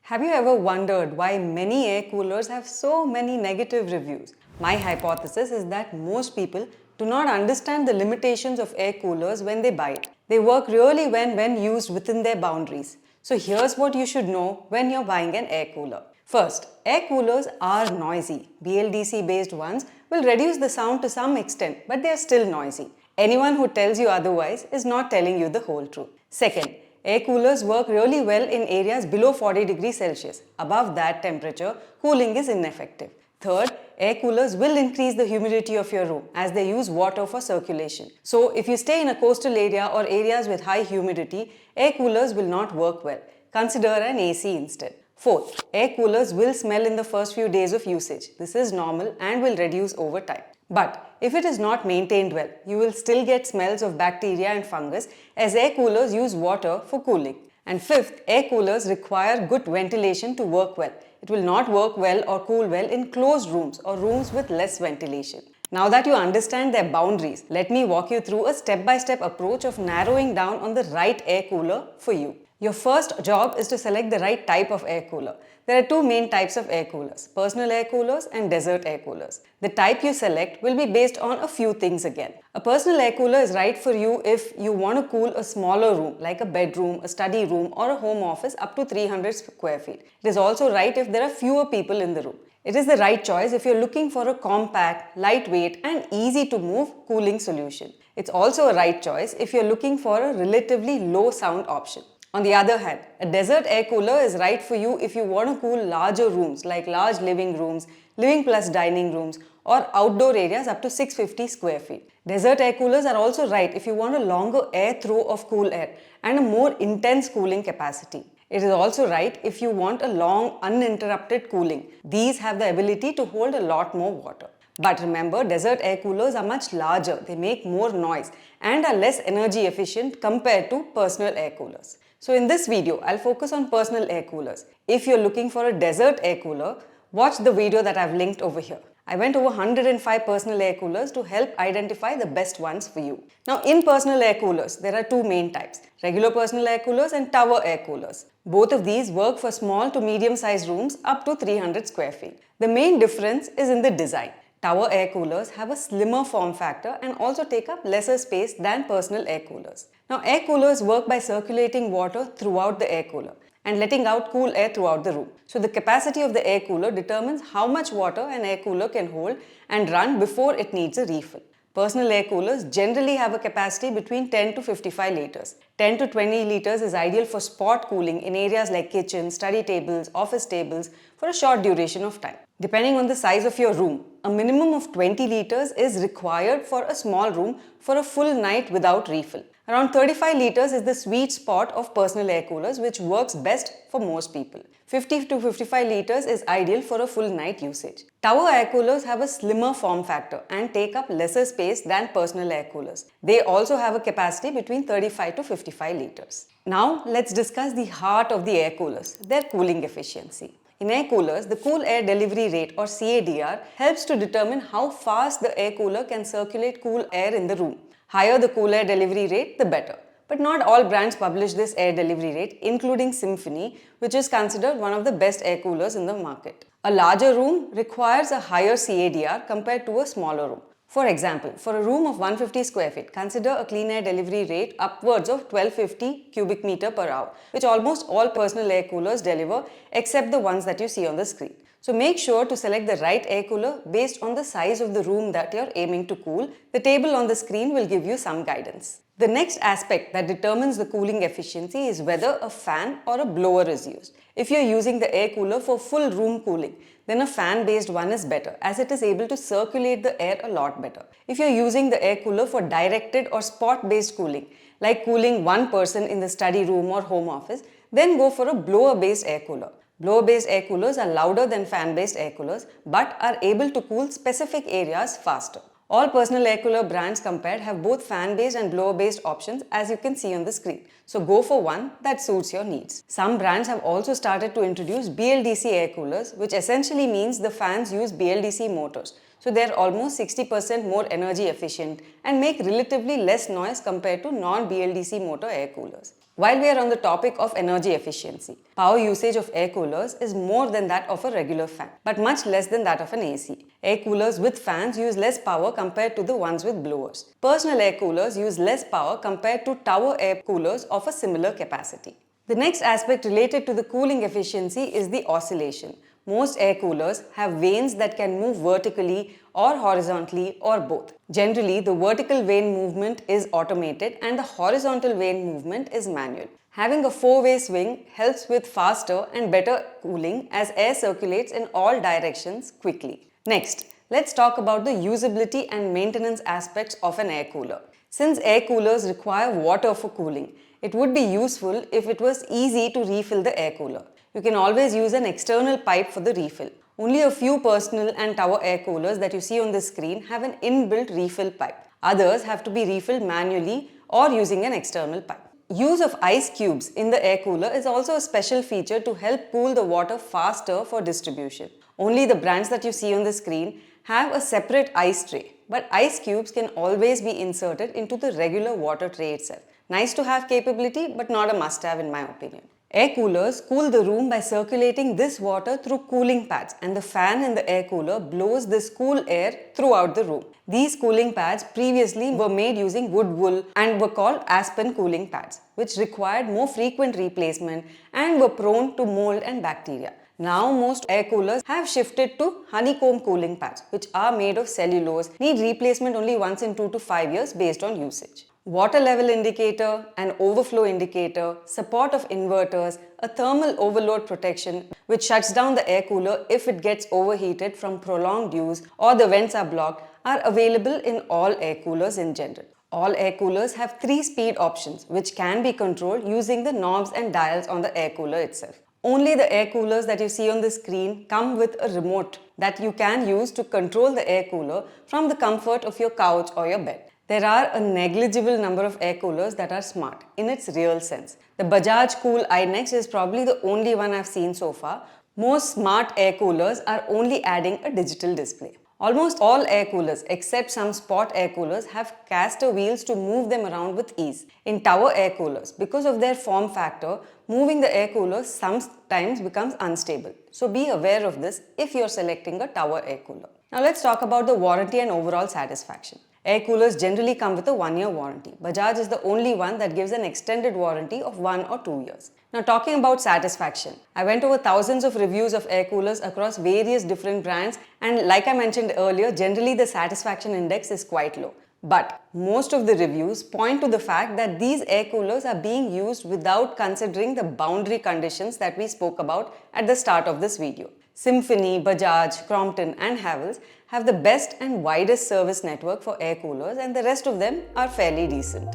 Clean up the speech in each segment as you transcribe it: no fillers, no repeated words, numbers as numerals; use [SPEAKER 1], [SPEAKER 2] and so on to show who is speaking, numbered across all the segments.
[SPEAKER 1] Have you ever wondered why many air coolers have so many negative reviews? My hypothesis is that most people do not understand the limitations of air coolers when they buy it. They work really well when used within their boundaries. So here's what you should know when you're buying an air cooler. First, air coolers are noisy. BLDC based ones will reduce the sound to some extent, but they are still noisy. Anyone who tells you otherwise is not telling you the whole truth. Second, air coolers work really well in areas below 40 degrees Celsius. Above that temperature, cooling is ineffective. Third, air coolers will increase the humidity of your room as they use water for circulation. So, if you stay in a coastal area or areas with high humidity, air coolers will not work well. Consider an AC instead. Fourth, air coolers will smell in the first few days of usage. This is normal and will reduce over time. But if it is not maintained well, you will still get smells of bacteria and fungus as air coolers use water for cooling. And fifth, air coolers require good ventilation to work well. It will not work well or cool well in closed rooms or rooms with less ventilation. Now that you understand their boundaries, let me walk you through a step-by-step approach of narrowing down on the right air cooler for you. Your first job is to select the right type of air cooler. There are two main types of air coolers, personal air coolers and desert air coolers. The type you select will be based on a few things again. A personal air cooler is right for you if you want to cool a smaller room like a bedroom, a study room or a home office up to 300 square feet. It is also right if there are fewer people in the room. It is the right choice if you're looking for a compact, lightweight and easy to move cooling solution. It's also a right choice if you're looking for a relatively low sound option. On the other hand, a desert air cooler is right for you if you want to cool larger rooms like large living rooms, living plus dining rooms or outdoor areas up to 650 square feet. Desert air coolers are also right if you want a longer air throw of cool air and a more intense cooling capacity. It is also right if you want a long uninterrupted cooling. These have the ability to hold a lot more water. But remember, desert air coolers are much larger, they make more noise and are less energy efficient compared to personal air coolers. So in this video, I'll focus on personal air coolers. If you're looking for a desert air cooler, watch the video that I've linked over here. I went over 105 personal air coolers to help identify the best ones for you. Now in personal air coolers, there are two main types, regular personal air coolers and tower air coolers. Both of these work for small to medium sized rooms up to 300 square feet. The main difference is in the design. Tower air coolers have a slimmer form factor and also take up lesser space than personal air coolers. Now air coolers work by circulating water throughout the air cooler and letting out cool air throughout the room. So the capacity of the air cooler determines how much water an air cooler can hold and run before it needs a refill. Personal air coolers generally have a capacity between 10 to 55 liters. 10 to 20 liters is ideal for spot cooling in areas like kitchens, study tables, office tables for a short duration of time. Depending on the size of your room, a minimum of 20 liters is required for a small room for a full night without refill. Around 35 liters is the sweet spot of personal air coolers, which works best for most people. 50 to 55 liters is ideal for a full night usage. Tower air coolers have a slimmer form factor and take up lesser space than personal air coolers. They also have a capacity between 35 to 55 liters. Now let's discuss the heart of the air coolers, their cooling efficiency. In air coolers, the cool air delivery rate or CADR helps to determine how fast the air cooler can circulate cool air in the room. Higher the cool air delivery rate, the better. But not all brands publish this air delivery rate, including Symphony, which is considered one of the best air coolers in the market. A larger room requires a higher CADR compared to a smaller room. For example, for a room of 150 square feet, consider a clean air delivery rate upwards of 1250 cubic meter per hour, which almost all personal air coolers deliver except the ones that you see on the screen. So make sure to select the right air cooler based on the size of the room that you're aiming to cool. The table on the screen will give you some guidance. The next aspect that determines the cooling efficiency is whether a fan or a blower is used. If you're using the air cooler for full room cooling, then a fan-based one is better as it is able to circulate the air a lot better. If you're using the air cooler for directed or spot-based cooling, like cooling one person in the study room or home office, then go for a blower-based air cooler. Blower-based air coolers are louder than fan-based air coolers but are able to cool specific areas faster. All personal air cooler brands compared have both fan-based and blower-based options as you can see on the screen. So go for one that suits your needs. Some brands have also started to introduce BLDC air coolers, which essentially means the fans use BLDC motors. So they're almost 60% more energy efficient and make relatively less noise compared to non-BLDC motor air coolers. While we are on the topic of energy efficiency, power usage of air coolers is more than that of a regular fan, but much less than that of an AC. Air coolers with fans use less power compared to the ones with blowers. Personal air coolers use less power compared to tower air coolers of a similar capacity. The next aspect related to the cooling efficiency is the oscillation. Most air coolers have vanes that can move vertically or horizontally or both. Generally, the vertical vane movement is automated and the horizontal vane movement is manual. Having a four-way swing helps with faster and better cooling as air circulates in all directions quickly. Next, let's talk about the usability and maintenance aspects of an air cooler. Since air coolers require water for cooling, it would be useful if it was easy to refill the air cooler. You can always use an external pipe for the refill. Only a few personal and tower air coolers that you see on the screen have an inbuilt refill pipe. Others have to be refilled manually or using an external pipe. Use of ice cubes in the air cooler is also a special feature to help cool the water faster for distribution. Only the brands that you see on the screen have a separate ice tray, but ice cubes can always be inserted into the regular water tray itself. Nice to have capability, but not a must-have in my opinion. Air coolers cool the room by circulating this water through cooling pads, and the fan in the air cooler blows this cool air throughout the room. These cooling pads previously were made using wood wool and were called Aspen cooling pads, which required more frequent replacement and were prone to mold and bacteria. Now most air coolers have shifted to honeycomb cooling pads, which are made of cellulose, need replacement only once in 2 to 5 years based on usage. Water level indicator, an overflow indicator, support of inverters, a thermal overload protection which shuts down the air cooler if it gets overheated from prolonged use or the vents are blocked are available in all air coolers in general. All air coolers have 3 speed options which can be controlled using the knobs and dials on the air cooler itself. Only the air coolers that you see on the screen come with a remote that you can use to control the air cooler from the comfort of your couch or your bed. There are a negligible number of air coolers that are smart in its real sense. The Bajaj Cool iNext is probably the only one I've seen so far. Most smart air coolers are only adding a digital display. Almost all air coolers except some spot air coolers have caster wheels to move them around with ease. In tower air coolers, because of their form factor, moving the air cooler sometimes becomes unstable. So be aware of this if you're selecting a tower air cooler. Now let's talk about the warranty and overall satisfaction. Air coolers generally come with a 1-year warranty. Bajaj is the only one that gives an extended warranty of 1 or 2 years. Now talking about satisfaction, I went over thousands of reviews of air coolers across various different brands, and like I mentioned earlier, generally the satisfaction index is quite low. But most of the reviews point to the fact that these air coolers are being used without considering the boundary conditions that we spoke about at the start of this video. Symphony, Bajaj, Crompton and Havells have the best and widest service network for air coolers, and the rest of them are fairly decent.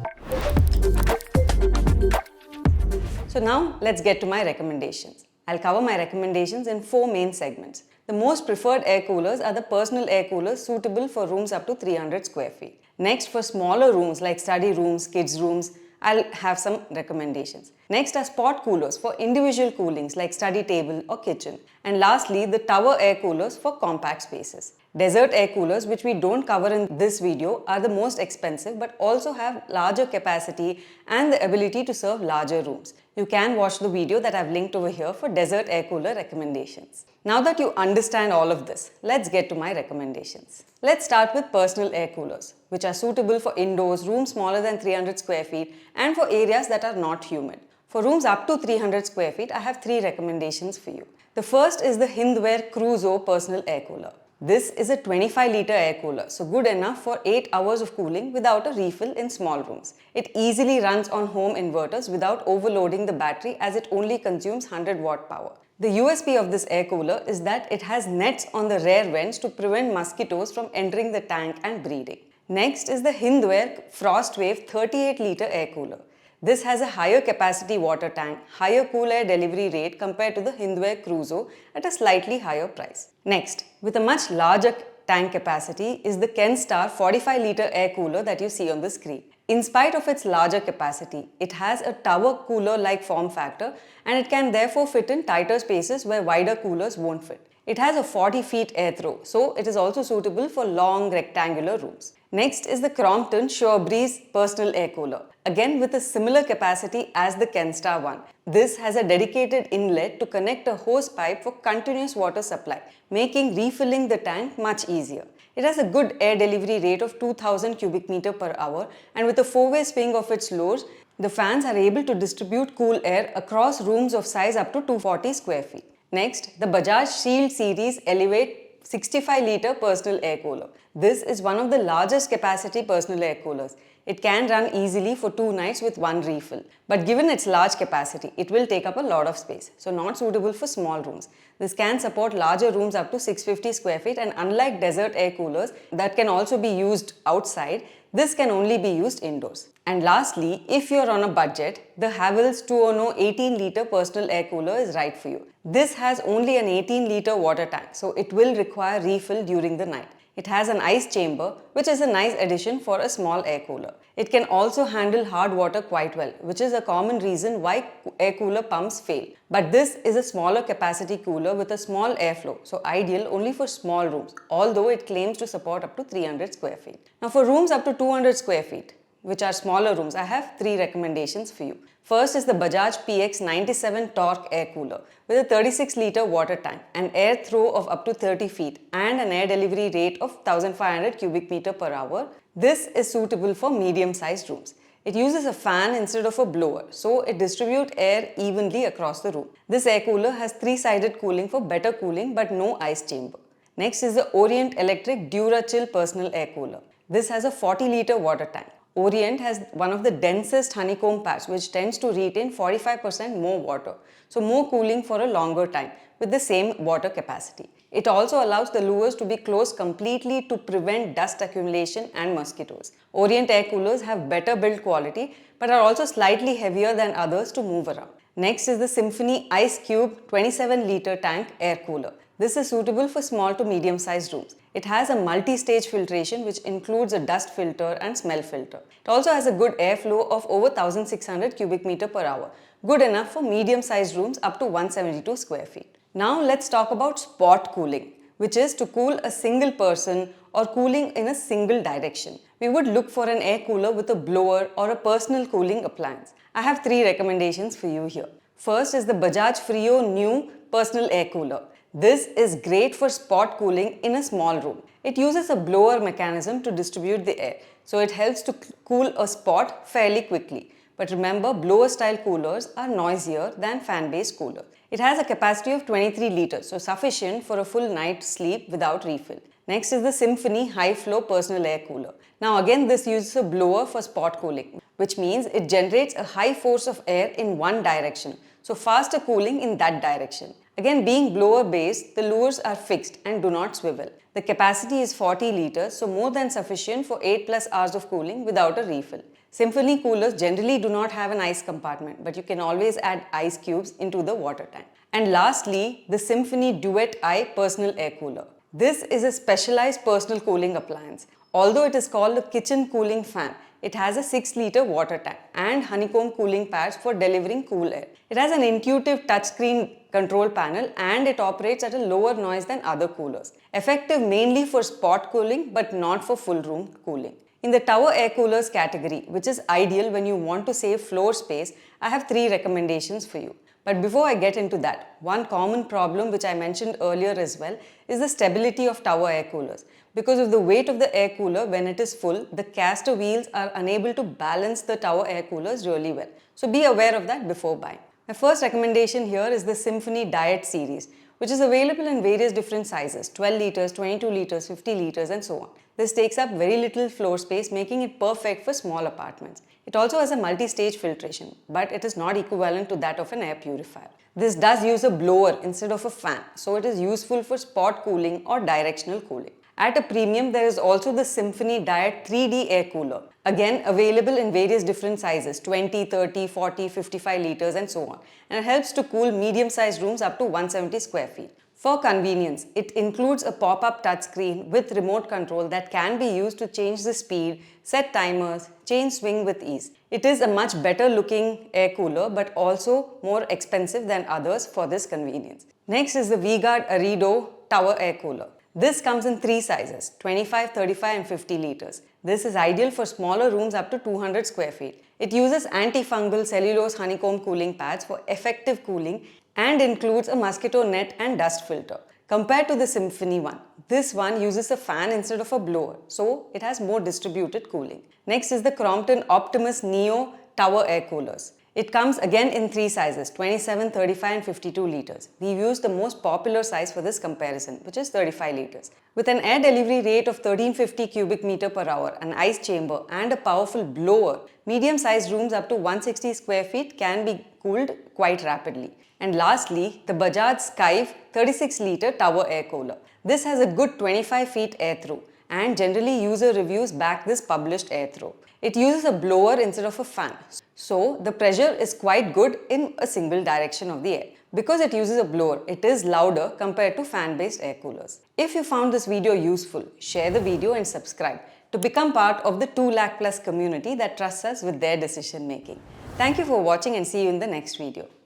[SPEAKER 1] So now let's get to my recommendations. I'll cover my recommendations in 4 main segments. The most preferred air coolers are the personal air coolers suitable for rooms up to 300 square feet. Next, for smaller rooms like study rooms, kids rooms, I'll have some recommendations. Next are spot coolers for individual coolings like study table or kitchen. And lastly, the tower air coolers for compact spaces. Desert air coolers, which we don't cover in this video, are the most expensive but also have larger capacity and the ability to serve larger rooms. You can watch the video that I've linked over here for desert air cooler recommendations. Now that you understand all of this, let's get to my recommendations. Let's start with personal air coolers, which are suitable for indoors, rooms smaller than 300 square feet, and for areas that are not humid. For rooms up to 300 square feet, I have 3 recommendations for you. The first is the Hindware Cruzo personal air cooler. This is a 25-liter air cooler, so good enough for 8 hours of cooling without a refill in small rooms. It easily runs on home inverters without overloading the battery, as it only consumes 100-watt power. The USP of this air cooler is that it has nets on the rear vents to prevent mosquitoes from entering the tank and breeding. Next is the Hindware Frostwave 38-liter air cooler. This has a higher capacity water tank, higher cool air delivery rate compared to the Hindware Cruzo at a slightly higher price. Next, with a much larger tank capacity is the Kenstar 45-liter air cooler that you see on the screen. In spite of its larger capacity, it has a tower cooler-like form factor and it can therefore fit in tighter spaces where wider coolers won't fit. It has a 40 feet air throw, so it is also suitable for long rectangular rooms. Next is the Crompton SureBreeze Personal Air Cooler, again with a similar capacity as the Kenstar one. This has a dedicated inlet to connect a hose pipe for continuous water supply, making refilling the tank much easier. It has a good air delivery rate of 2000 cubic meter per hour, and with a 4-way swing of its lures, the fans are able to distribute cool air across rooms of size up to 240 square feet. Next, the Bajaj Shield Series Elevate 65 litre personal air cooler. This is one of the largest capacity personal air coolers. It can run easily for 2 nights with 1 refill. But given its large capacity, it will take up a lot of space, so not suitable for small rooms. This can support larger rooms up to 650 square feet, and unlike desert air coolers that can also be used outside, this can only be used indoors. And lastly, if you're on a budget, the Havells 2Ono 18 litre personal air cooler is right for you. This has only an 18 litre water tank, so it will require refill during the night. It has an ice chamber, which is a nice addition for a small air cooler. It can also handle hard water quite well, which is a common reason why air cooler pumps fail. But this is a smaller capacity cooler with a small airflow, so ideal only for small rooms, although it claims to support up to 300 square feet. Now for rooms up to 200 square feet, which are smaller rooms, I have 3 recommendations for you. First is the Bajaj PX97 Torque Air Cooler with a 36 litre water tank, an air throw of up to 30 feet and an air delivery rate of 1500 cubic meter per hour. This is suitable for medium-sized rooms. It uses a fan instead of a blower, so it distributes air evenly across the room. This air cooler has 3-sided cooling for better cooling but no ice chamber. Next is the Orient Electric DuraChill Personal Air Cooler. This has a 40 litre water tank. Orient has one of the densest honeycomb pads, which tends to retain 45% more water, so more cooling for a longer time with the same water capacity. It also allows the lures to be closed completely to prevent dust accumulation and mosquitoes. Orient air coolers have better build quality but are also slightly heavier than others to move around. Next is the Symphony Ice Cube 27 litre tank air cooler. This is suitable for small to medium-sized rooms. It has a multi-stage filtration which includes a dust filter and smell filter. It also has a good airflow of over 1600 cubic meter per hour, good enough for medium-sized rooms up to 172 square feet. Now let's talk about spot cooling, which is to cool a single person or cooling in a single direction. We would look for an air cooler with a blower or a personal cooling appliance. I have 3 recommendations for you here. First is the Bajaj Frio New Personal Air Cooler. This is great for spot cooling in a small room. It uses a blower mechanism to distribute the air, so it helps to cool a spot fairly quickly. But remember, blower-style coolers are noisier than fan-based coolers. It has a capacity of 23 litres, so sufficient for a full night's sleep without refill. Next is the Symphony High Flow Personal Air Cooler. Now again, this uses a blower for spot cooling, which means it generates a high force of air in one direction, so faster cooling in that direction. Again, being blower based, the lures are fixed and do not swivel. The capacity is 40 litres, so more than sufficient for 8+ hours of cooling without a refill. Symphony coolers generally do not have an ice compartment, but you can always add ice cubes into the water tank. And lastly, the Symphony Duet I Personal Air Cooler. This is a specialized personal cooling appliance. Although it is called a kitchen cooling fan, it has a 6 litre water tank and honeycomb cooling pads for delivering cool air. It has an intuitive touchscreen control panel and it operates at a lower noise than other coolers. Effective mainly for spot cooling but not for full room cooling. In the tower air coolers category, which is ideal when you want to save floor space, I have 3 recommendations for you. But before I get into that, one common problem which I mentioned earlier as well is the stability of tower air coolers. Because of the weight of the air cooler when it is full, the caster wheels are unable to balance the tower air coolers really well. So be aware of that before buying. My first recommendation here is the Symphony Diet series, which is available in various different sizes, 12 litres, 22 litres, 50 litres and so on. This takes up very little floor space, making it perfect for small apartments. It also has a multi-stage filtration, but it is not equivalent to that of an air purifier. This does use a blower instead of a fan, so it is useful for spot cooling or directional cooling. At a premium, there is also the Symphony Diet 3D Air Cooler. Again, available in various different sizes, 20, 30, 40, 55 litres and so on. And it helps to cool medium-sized rooms up to 170 square feet. For convenience, it includes a pop-up touchscreen with remote control that can be used to change the speed, set timers, change swing with ease. It is a much better looking air cooler but also more expensive than others for this convenience. Next is the V-Guard Arido Tower Air Cooler. This comes in 3 sizes, 25, 35 and 50 liters. This is ideal for smaller rooms up to 200 square feet. It uses antifungal cellulose honeycomb cooling pads for effective cooling and includes a mosquito net and dust filter. Compared to the Symphony one, this one uses a fan instead of a blower, so it has more distributed cooling. Next is the Crompton Optimus Neo Tower Air Coolers. It comes again in 3 sizes, 27, 35 and 52 liters. We've used the most popular size for this comparison, which is 35 liters. With an air delivery rate of 1350 cubic meter per hour, an ice chamber and a powerful blower, medium-sized rooms up to 160 square feet can be cooled quite rapidly. And lastly, the Bajaj Skive 36-liter Tower Air Cooler. This has a good 25 feet air through, and generally user reviews back this published air throw. It uses a blower instead of a fan, so the pressure is quite good in a single direction of the air. Because it uses a blower, it is louder compared to fan-based air coolers. If you found this video useful, share the video and subscribe to become part of the 2 lakh plus community that trusts us with their decision making. Thank you for watching and see you in the next video.